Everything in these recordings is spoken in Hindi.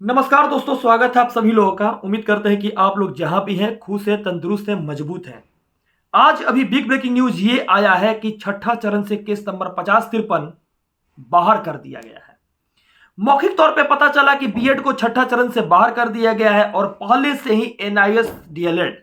नमस्कार दोस्तों, स्वागत है आप सभी लोगों का। उम्मीद करते हैं कि आप लोग जहां भी हैं खुश हैं, तंदुरुस्त हैं, मजबूत हैं। आज अभी बिग ब्रेकिंग न्यूज ये आया है कि छठा चरण से केस नंबर 5053 बाहर कर दिया गया है। मौखिक तौर पे पता चला कि बीएड को छठा चरण से बाहर कर दिया गया है और पहले से ही एनआईएस डीएलएड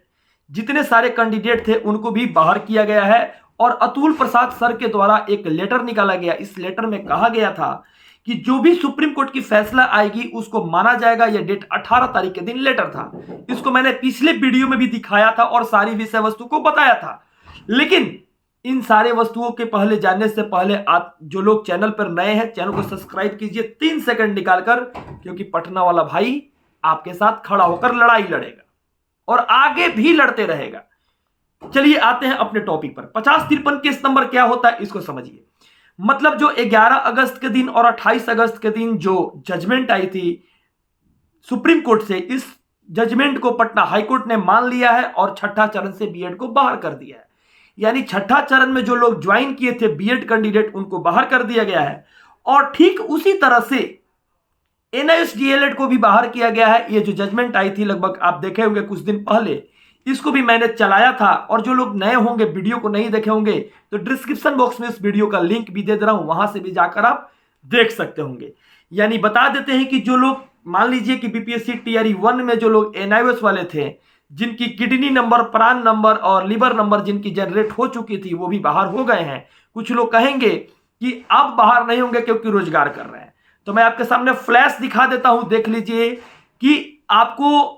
जितने सारे कैंडिडेट थे उनको भी बाहर किया गया है। और अतुल प्रसाद सर के द्वारा एक लेटर निकाला गया। इस लेटर में कहा गया था कि जो भी सुप्रीम कोर्ट की फैसला आएगी उसको माना जाएगा। यह डेट 18 तारीख के दिन लेटर था। इसको मैंने पिछले वीडियो में भी दिखाया था और सारी विषय वस्तु को बताया था। लेकिन इन सारे वस्तुओं के पहले जानने से पहले आप जो लोग चैनल पर नए हैं, चैनल को सब्सक्राइब कीजिए 3 सेकंड निकालकर, क्योंकि पटना वाला भाई आपके साथ खड़ा होकर लड़ाई लड़ेगा और आगे भी लड़ते रहेगा। चलिए आते हैं अपने टॉपिक पर। 5053 केस नंबर क्या होता है इसको समझिए। मतलब जो 11 अगस्त के दिन और 28 अगस्त के दिन जो जजमेंट आई थी सुप्रीम कोर्ट से, इस जजमेंट को पटना हाईकोर्ट ने मान लिया है और छठा चरण से बीएड को बाहर कर दिया है। यानी छठा चरण में जो लोग ज्वाइन किए थे बीएड कैंडिडेट, उनको बाहर कर दिया गया है। और ठीक उसी तरह से एनआईएस डीएलएड को भी बाहर किया गया है। ये जो जजमेंट आई थी लगभग आप देखे होंगे कुछ दिन पहले, इसको भी मैंने चलाया था। और जो लोग नए होंगे, वीडियो को नहीं देखे होंगे, तो डिस्क्रिप्शन बॉक्स में इस वीडियो का लिंक भी दे दे रहा हूं, वहां से भी जाकर आप देख सकते होंगे। यानी बता देते हैं कि जो लोग मान लीजिए कि बीपीएससी टीआरई 1 में जो लोग एनआईएस वाले थे, जिनकी किडनी नंबर, प्राण नंबर और लिवर नंबर जिनकी जनरेट हो चुकी थी, वो भी बाहर हो गए हैं। कुछ लोग कहेंगे कि अब बाहर नहीं होंगे क्योंकि रोजगार कर रहे हैं। तो मैं आपके सामने फ्लैश दिखा देता हूं, देख लीजिए कि आपको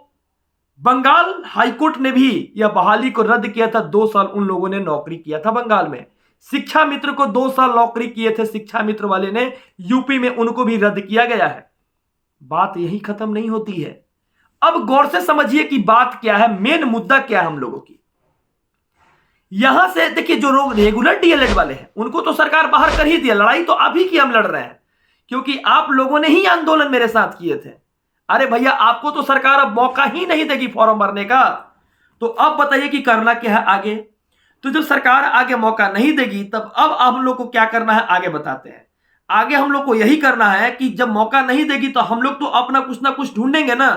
बंगाल हाईकोर्ट ने भी यह बहाली को रद्द किया था। 2 साल उन लोगों ने नौकरी किया था बंगाल में। शिक्षा मित्र को 2 साल नौकरी किए थे शिक्षा मित्र वाले ने, यूपी में, उनको भी रद्द किया गया है। बात यही खत्म नहीं होती है। अब गौर से समझिए कि बात क्या है, मेन मुद्दा क्या है हम लोगों की। यहां से देखिए, जो लोग रेगुलर डीएलएड वाले हैं उनको तो सरकार बाहर कर ही दिया। लड़ाई तो अभी की हम लड़ रहे हैं क्योंकि आप लोगों ने ही आंदोलन मेरे साथ किए थे। अरे भैया, आपको तो सरकार अब मौका ही नहीं देगी फॉर्म भरने का। तो अब बताइए कि करना क्या है आगे। तो जब सरकार आगे मौका नहीं देगी, तब अब हम लोग को क्या करना है आगे बताते हैं। आगे हम लोग को यही करना है कि जब मौका नहीं देगी तो हम लोग तो अपना कुछ ना कुछ ढूंढेंगे ना।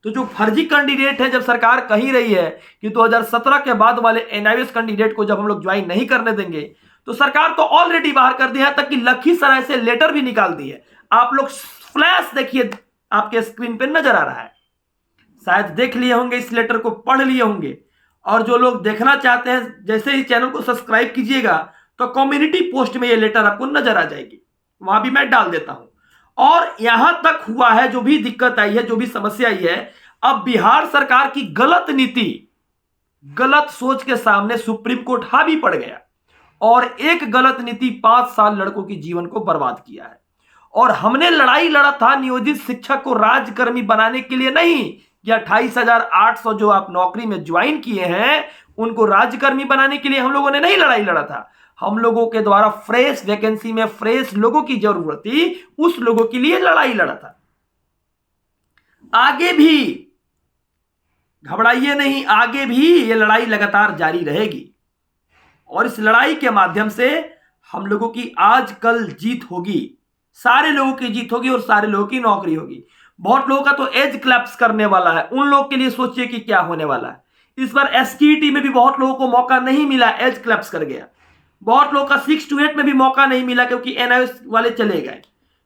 तो जो फर्जी कैंडिडेट है, जब सरकार कह ही रही है कि 2017 के बाद वाले एनआईएस कैंडिडेट को जब हम लोग ज्वाइन नहीं करने देंगे, तो सरकार तो ऑलरेडी बाहर कर दिया है, तक कि लखीसराय से लेटर भी निकाल दी है। आप लोग फ्लैश देखिए, आपके स्क्रीन पे नजर आ रहा है, शायद देख लिए होंगे, इस लेटर को पढ़ लिए होंगे। और जो लोग देखना चाहते हैं, जैसे ही चैनल को सब्सक्राइब कीजिएगा तो कम्युनिटी पोस्ट में ये लेटर आपको नजर आ जाएगी, वहां भी मैं डाल देता हूं। और यहां तक हुआ है, जो भी दिक्कत आई है, जो भी समस्या आई है, अब बिहार सरकार की गलत नीति, गलत सोच के सामने सुप्रीम कोर्ट हावी पड़ गया और एक गलत नीति 5 साल लड़कों के जीवन को बर्बाद किया है। और हमने लड़ाई लड़ा था नियोजित शिक्षक को राजकर्मी बनाने के लिए नहीं, कि 28,800 जो आप नौकरी में ज्वाइन किए हैं उनको राजकर्मी बनाने के लिए हम लोगों ने नहीं लड़ाई लड़ा था। हम लोगों के द्वारा फ्रेश वैकेंसी में फ्रेश लोगों की जरूरत थी, उस लोगों के लिए लड़ाई लड़ा था। आगे भी घबराइए नहीं, आगे भी ये लड़ाई लगातार जारी रहेगी और इस लड़ाई के माध्यम से हम लोगों की आज कल जीत होगी, सारे लोगों की जीत होगी और सारे लोगों की नौकरी होगी। बहुत लोगों का तो एज क्लैप्स करने वाला है, उन लोगों के लिए सोचिए कि क्या होने वाला है। इस बार एसटीईटी में भी बहुत लोगों को मौका नहीं मिला, एज क्लैप्स कर गया। बहुत लोगों का 6 to 8 में भी मौका नहीं मिला क्योंकि एनआईएस वाले चले गए।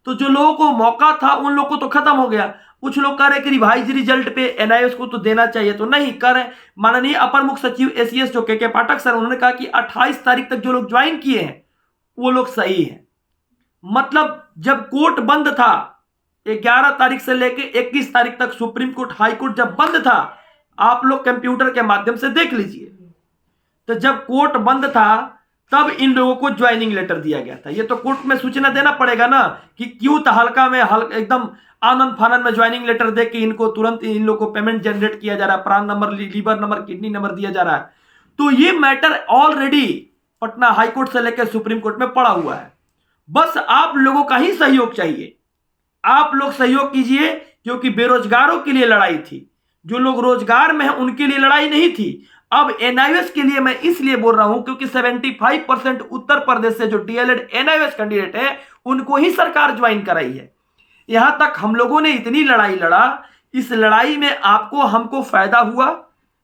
तो जो लोगों को मौका था उन लोगों को तो खत्म हो गया। कुछ लोग कह रहे कि रिवाइज रिजल्ट पे एनआईएस को तो देना चाहिए, तो नहीं कर रहे। माननीय अपर मुख्य सचिव एसीएस जो के पाठक सर, उन्होंने कहा कि 28 तारीख तक जो लोग ज्वाइन किए हैं वो लोग सही है। मतलब जब कोर्ट बंद था 11 तारीख से लेके 21 तारीख तक, सुप्रीम कोर्ट हाई कोर्ट जब बंद था, आप लोग कंप्यूटर के माध्यम से देख लीजिए, तो जब कोर्ट बंद था तब इन लोगों को ज्वाइनिंग लेटर दिया गया था। ये तो कोर्ट में सूचना देना पड़ेगा ना कि क्यों तहलका में, एकदम आनंद फानन में ज्वाइनिंग लेटर दे के इनको तुरंत इन लोगों को पेमेंट जनरेट किया जा रहा है, प्राण number, liver number, kidney number दिया जा रहा है। तो ये मैटर ऑलरेडी पटना हाईकोर्ट से लेकर सुप्रीम कोर्ट में पड़ा हुआ है। बस आप लोगों का ही सहयोग चाहिए। आप लोग सहयोग कीजिए, क्योंकि बेरोजगारों के लिए लड़ाई थी, जो लोग रोजगार में हैं उनके लिए लड़ाई नहीं थी। अब एनआईएस के लिए मैं इसलिए बोल रहा हूं क्योंकि 75% उत्तर प्रदेश से जो डीएलएड एनआईएस कैंडिडेट है उनको ही सरकार ज्वाइन कराई है। यहां तक हम लोगों ने इतनी लड़ाई लड़ा, इस लड़ाई में आपको हमको फायदा हुआ,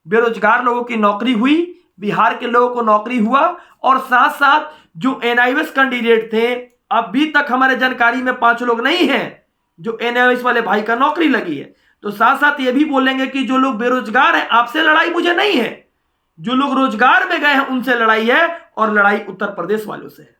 बेरोजगार लोगों की नौकरी हुई, बिहार के लोगों को नौकरी हुआ, और साथ साथ जो एनआईएस कैंडिडेट थे, अभी तक हमारे जानकारी में 5 लोग नहीं हैं जो एनआईएस वाले भाई का नौकरी लगी है। तो साथ साथ ये भी बोलेंगे कि जो लोग बेरोजगार हैं, आपसे लड़ाई मुझे नहीं है, जो लोग रोजगार में गए हैं उनसे लड़ाई है, और लड़ाई उत्तर प्रदेश वालों से है।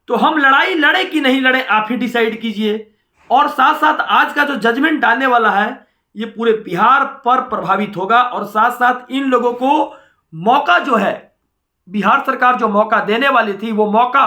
तो हम लड़ाई लड़े कि नहीं लड़े, आप ही डिसाइड कीजिए। और साथ साथ आज का जो जजमेंट आने वाला है, ये पूरे बिहार पर प्रभावित होगा, और साथ साथ इन लोगों को मौका जो है, बिहार सरकार जो मौका देने वाली थी, वो मौका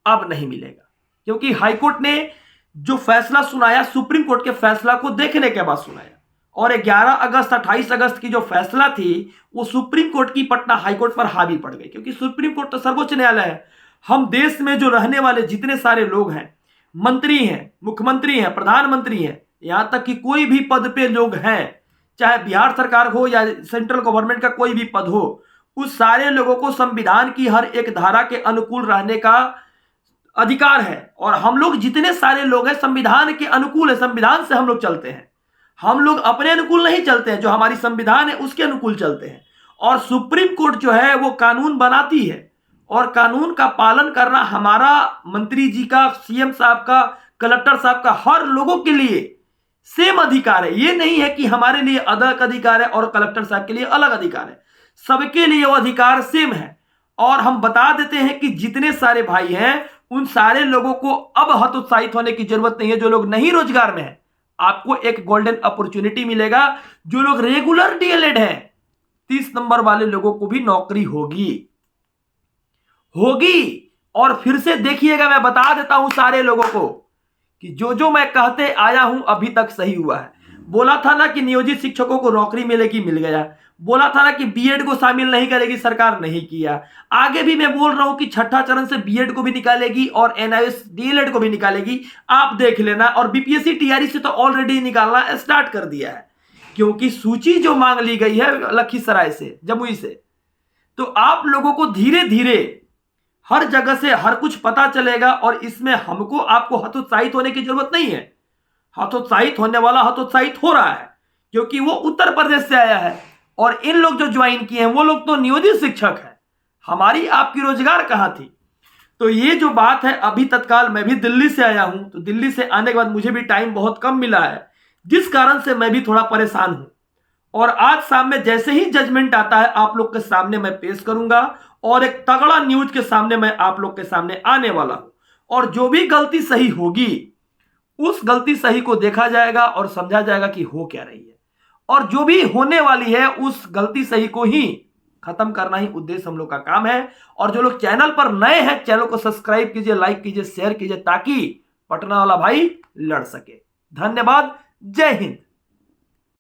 अब नहीं मिलेगा, क्योंकि हाईकोर्ट ने जो फैसला सुनाया, सुप्रीम कोर्ट के फैसला को देखने के बाद सुनाया, और 11 अगस्त 28 अगस्त की जो फैसला थी, वो सुप्रीम कोर्ट की पटना हाईकोर्ट पर हावी पड़ गई, क्योंकि सुप्रीम कोर्ट तो सर्वोच्च न्यायालय है। हम देश में जो रहने वाले जितने सारे लोग हैं, मंत्री हैं, मुख्यमंत्री हैं, प्रधानमंत्री हैं, यहां तक कि कोई भी पद पे लोग हैं, चाहे बिहार सरकार हो या सेंट्रल गवर्नमेंट का कोई भी पद हो, उस सारे लोगों को संविधान की हर एक धारा के अनुकूल रहने का अधिकार है। और हम लोग जितने सारे लोग हैं संविधान के अनुकूल है, संविधान से हम लोग चलते हैं, हम लोग अपने अनुकूल नहीं चलते हैं, जो हमारी संविधान है उसके अनुकूल चलते हैं। और सुप्रीम कोर्ट जो है वो कानून बनाती है, और कानून का पालन करना हमारा मंत्री जी का, सीएम साहब का, कलेक्टर साहब का, हर लोगों के लिए सेम अधिकार है। ये नहीं है कि हमारे लिए अलग अधिकार है और कलेक्टर साहब के लिए अलग अधिकार है, सबके लिए वो अधिकार सेम है। और हम बता देते हैं कि जितने सारे भाई हैं उन सारे लोगों को अब हतोत्साहित होने की जरूरत नहीं है। जो लोग नहीं रोजगार में हैं, आपको एक गोल्डन अपॉर्चुनिटी मिलेगा। जो लोग रेगुलर डीएलएड हैं, 30 नंबर वाले लोगों को भी नौकरी होगी। और फिर से देखिएगा, मैं बता देता हूं सारे लोगों को कि जो जो मैं कहते आया हूं अभी तक सही हुआ है। बोला था ना कि नियोजित शिक्षकों को नौकरी मिलेगी, मिल गया। बोला था ना कि बीएड को शामिल नहीं करेगी सरकार, नहीं किया। आगे भी मैं बोल रहा हूं कि छठा चरण से बीएड को भी निकालेगी और एनआईएस डीएलएड को भी निकालेगी, आप देख लेना। और बीपीएससी टीआरई से तो ऑलरेडी निकालना स्टार्ट कर दिया है, क्योंकि सूची जो मांग ली गई है लखीसराय से, जमुई से। तो आप लोगों को धीरे धीरे हर जगह से हर कुछ पता चलेगा, और इसमें हमको आपको हतोत्साहित होने की जरूरत नहीं है। हतोत्साहित होने वाला हतोत्साहित हो रहा है, क्योंकि वो उत्तर प्रदेश से आया है, और इन लोग जो ज्वाइन किए हैं वो लोग तो नियोजित शिक्षक है। हमारी आपकी रोजगार कहां थी? तो ये जो बात है, अभी तत्काल मैं भी दिल्ली से आया हूं, तो दिल्ली से आने के बाद मुझे भी टाइम बहुत कम मिला है, जिस कारण से मैं भी थोड़ा परेशान हूं। और आज शाम में जैसे ही जजमेंट आता है, आप लोग के सामने मैं पेश करूंगा, और एक तगड़ा न्यूज के सामने मैं आप लोग के सामने आने वाला हूं। और जो भी गलती सही होगी, उस गलती सही को देखा जाएगा और समझा जाएगा कि हो क्या रही है, और जो भी होने वाली है उस गलती सही को ही खत्म करना ही उद्देश्य हम लोग का काम है। और जो लोग चैनल पर नए हैं, चैनल को सब्सक्राइब कीजिए, लाइक कीजिए, शेयर कीजिए, ताकि पटना वाला भाई लड़ सके। धन्यवाद। जय हिंद।